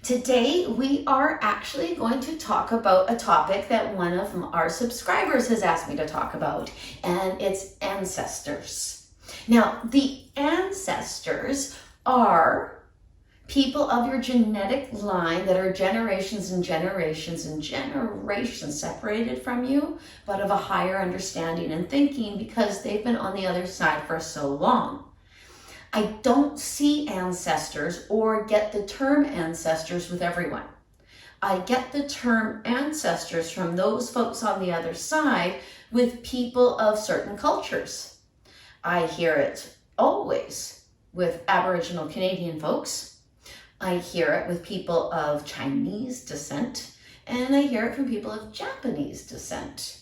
Today, we are actually going to talk about a topic that one of our subscribers has asked me to talk about, and it's ancestors. Now, the ancestors are people of your genetic line that are generations and generations and generations separated from you, but of a higher understanding and thinking because they've been on the other side for so long. I don't see ancestors or get the term ancestors with everyone. I get the term ancestors from those folks on the other side with people of certain cultures. I hear it always with Aboriginal Canadian folks. I hear it with people of Chinese descent, and I hear it from people of Japanese descent.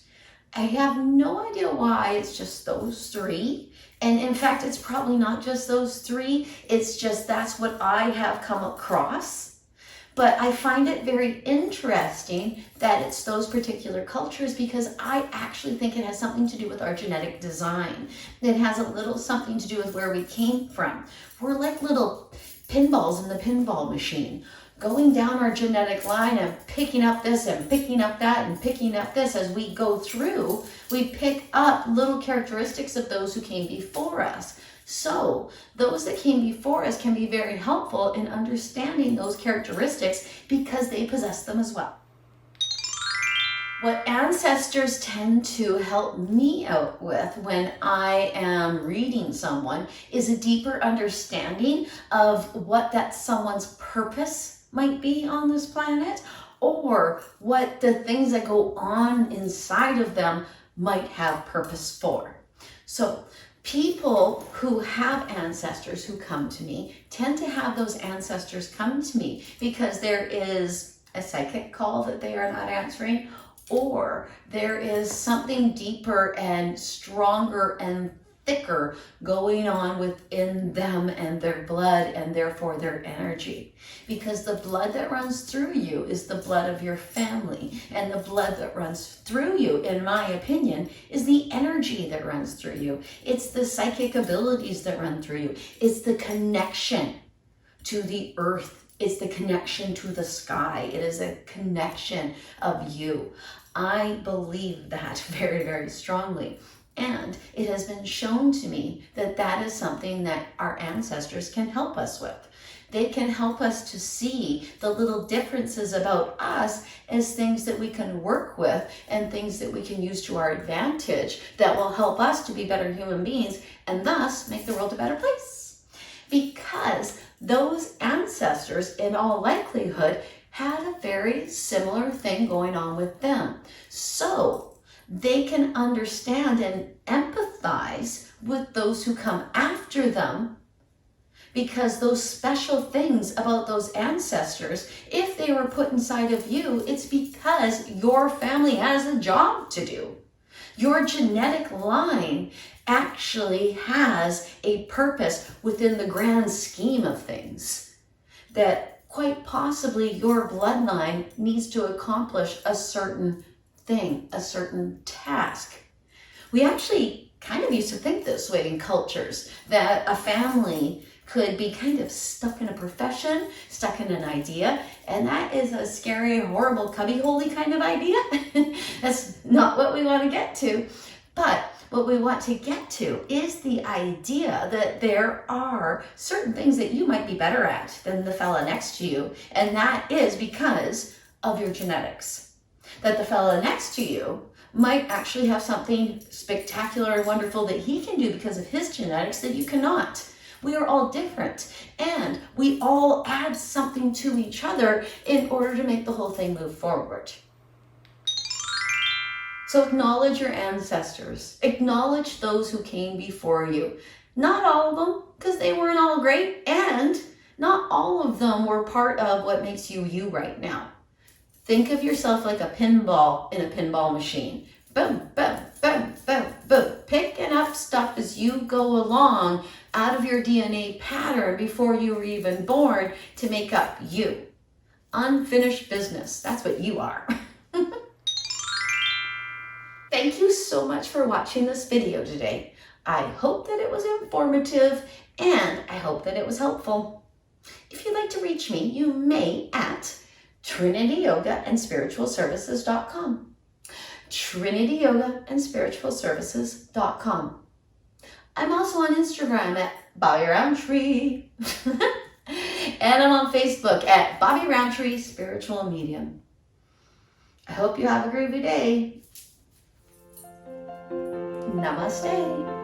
I have no idea why it's just those three. And in fact, it's probably not just those three. It's just that's what I have come across. But I find it very interesting that it's those particular cultures because I actually think it has something to do with our genetic design. It has a little something to do with where we came from. We're like little pinballs in the pinball machine, going down our genetic line and picking up this and picking up that and picking up this. As we go through, we pick up little characteristics of those who came before us. So those that came before us can be very helpful in understanding those characteristics because they possess them as well. What ancestors tend to help me out with when I am reading someone is a deeper understanding of what that someone's purpose might be on this planet, or what the things that go on inside of them might have purpose for. So people who have ancestors who come to me tend to have those ancestors come to me because there is a psychic call that they are not answering, or there is something deeper and stronger and thicker going on within them and their blood and therefore their energy. Because the blood that runs through you is the blood of your family, and the blood that runs through you, in my opinion, is the energy that runs through you. It's the psychic abilities that run through you. It's the connection to the earth. It's the connection to the sky. It is a connection of you. I believe that very, very strongly. And it has been shown to me that that is something that our ancestors can help us with. They can help us to see the little differences about us as things that we can work with and things that we can use to our advantage that will help us to be better human beings and thus make the world a better place. Because those ancestors, in all likelihood, had a very similar thing going on with them. So they can understand and empathize with those who come after them, because those special things about those ancestors, if they were put inside of you, it's because your family has a job to do. Your genetic line actually has a purpose within the grand scheme of things that quite possibly your bloodline needs to accomplish a certain thing, a certain task. We actually kind of used to think this way in cultures, that a family could be kind of stuck in a profession, stuck in an idea, and that is a scary, horrible, cubbyholey kind of idea. That's not what we want to get to. But what we want to get to is the idea that there are certain things that you might be better at than the fella next to you, and that is because of your genetics. That the fella next to you might actually have something spectacular and wonderful that he can do because of his genetics that you cannot. We are all different, and we all add something to each other in order to make the whole thing move forward. So acknowledge your ancestors. Acknowledge those who came before you. Not all of them, because they weren't all great, and not all of them were part of what makes you you right now. Think of yourself like a pinball in a pinball machine. Boom, boom, boom, boom, boom. Picking up stuff as you go along out of your DNA pattern before you were even born to make up you. Unfinished business. That's what you are. Thank you so much for watching this video today. I hope that it was informative and I hope that it was helpful. If you'd like to reach me, you may at trinityyogaandspiritualservices.com. trinityyogaandspiritualservices.com. I'm also on Instagram at Bobbi Rowntree. And I'm on Facebook at Bobbi Rowntree Spiritual Medium. I hope you have a groovy day. Namaste.